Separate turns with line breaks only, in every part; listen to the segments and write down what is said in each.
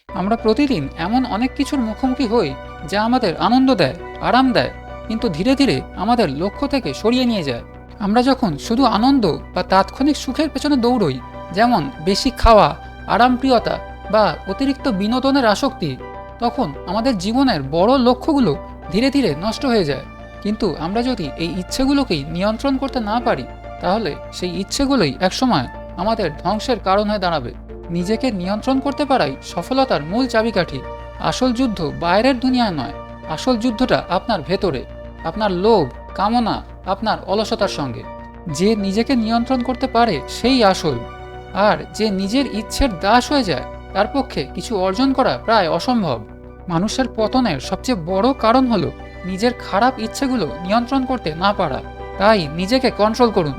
আমরা প্রতিদিন এমন অনেক কিছুর মুখোমুখি হই যা আমাদের আনন্দ দেয়, আরাম দেয়, কিন্তু ধীরে ধীরে আমাদের লক্ষ্য থেকে সরিয়ে নিয়ে যায়। আমরা যখন শুধু আনন্দ বা তাৎক্ষণিক সুখের পেছনে দৌড়ই, যেমন বেশি খাওয়া, আরামপ্রিয়তা বা অতিরিক্ত বিনোদনের আসক্তি, তখন আমাদের জীবনের বড় লক্ষ্যগুলো ধীরে ধীরে নষ্ট হয়ে যায়। কিন্তু আমরা যদি এই ইচ্ছেগুলোকেই নিয়ন্ত্রণ করতে না পারি, তাহলে সেই ইচ্ছেগুলোই একসময় আমাদের ধ্বংসের কারণ হয়ে দাঁড়াবে। নিজেকে নিয়ন্ত্রণ করতে পারাই সফলতার মূল চাবিকাঠি। আসল যুদ্ধ বাইরের দুনিয়ায় নয়, আসল যুদ্ধটা আপনার ভেতরে, আপনার লোভ, কামনা, আপনার অলসতার সঙ্গে। যে নিজেকে নিয়ন্ত্রণ করতে পারে সেই আসল। আর যে নিজের ইচ্ছের দাস হয়ে যায়, তার পক্ষে কিছু অর্জন করা প্রায় অসম্ভব। মানুষের পতনের সবচেয়ে বড় কারণ হলো নিজের খারাপ ইচ্ছেগুলো নিয়ন্ত্রণ করতে না পারা। তাই নিজেকে কন্ট্রোল করুন।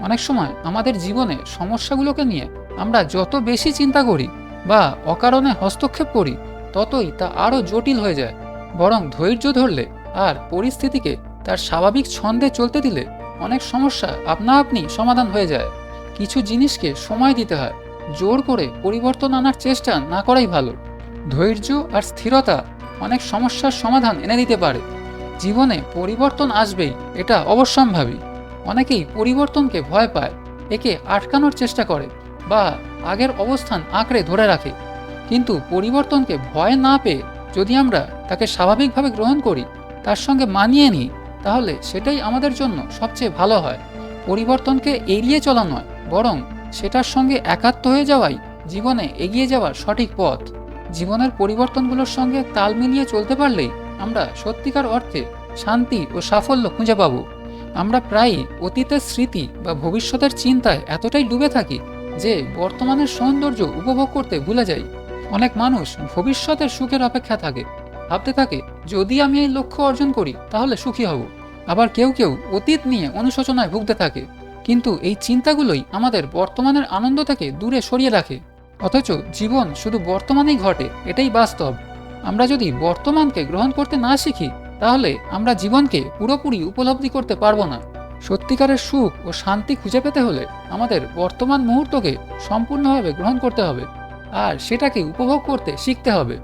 অনেক সময় আমাদের জীবনে সমস্যাগুলোকে নিয়ে আমরা যত বেশি চিন্তা করি বা অকারণে হস্তক্ষেপ করি, ততই তা আরও জটিল হয়ে যায়। বরং ধৈর্য ধরলে আর পরিস্থিতিকে তার স্বাভাবিক ছন্দে চলতে দিলে অনেক সমস্যা আপনা আপনি সমাধান হয়ে যায়। কিছু জিনিসকে সময় দিতে হয়, জোর করে পরিবর্তন আনার চেষ্টা না করাই ভালো। ধৈর্য আর স্থিরতা অনেক সমস্যার সমাধান এনে দিতে পারে। জীবনে পরিবর্তন আসবেই, এটা অবশ্যম্ভাবী। অনেকেই পরিবর্তনকে ভয় পায়, একে আটকানোর চেষ্টা করে বা আগের অবস্থান আঁকড়ে ধরে রাখে। কিন্তু পরিবর্তনকে ভয় না পেয়ে যদি আমরা তাকে স্বাভাবিকভাবে গ্রহণ করি, তার সঙ্গে মানিয়ে নিই, তাহলে সেটাই আমাদের জন্য সবচেয়ে ভালো হয়। পরিবর্তনকে এড়িয়ে চলা নয়, বরং সেটার সঙ্গে একাত্ম হয়ে যাওয়াই জীবনে এগিয়ে যাওয়ার সঠিক পথ। জীবনের পরিবর্তনগুলোর সঙ্গে তাল মিলিয়ে চলতে পারলেই আমরা সত্যিকার অর্থে শান্তি ও সাফল্য খুঁজে পাব। আমরা প্রায়ই অতীতের স্মৃতি বা ভবিষ্যতের চিন্তায় এতটাই ডুবে থাকি যে বর্তমানের সৌন্দর্য উপভোগ করতে ভুলে যাই। অনেক মানুষ ভবিষ্যতের সুখের অপেক্ষা থাকে, ভাবতে থাকে যদি আমি এই লক্ষ্য অর্জন করি তাহলে সুখী হব। আবার কেউ কেউ অতীত নিয়ে অনুশোচনায় ভুগতে থাকে। কিন্তু এই চিন্তাগুলোই আমাদের বর্তমানের আনন্দ থেকে দূরে সরিয়ে রাখে। অথচ জীবন শুধু বর্তমানেই ঘটে, এটাই বাস্তব। আমরা যদি বর্তমানকে গ্রহণ করতে না শিখি, তাহলে আমরা জীবনকে পুরোপুরি উপলব্ধি করতে পারবো না। সত্যিকারের সুখ ও শান্তি খুঁজে পেতে হলে আমাদের বর্তমান মুহূর্তকে সম্পূর্ণভাবে গ্রহণ করতে হবে আর সেটাকে উপভোগ করতে শিখতে হবে।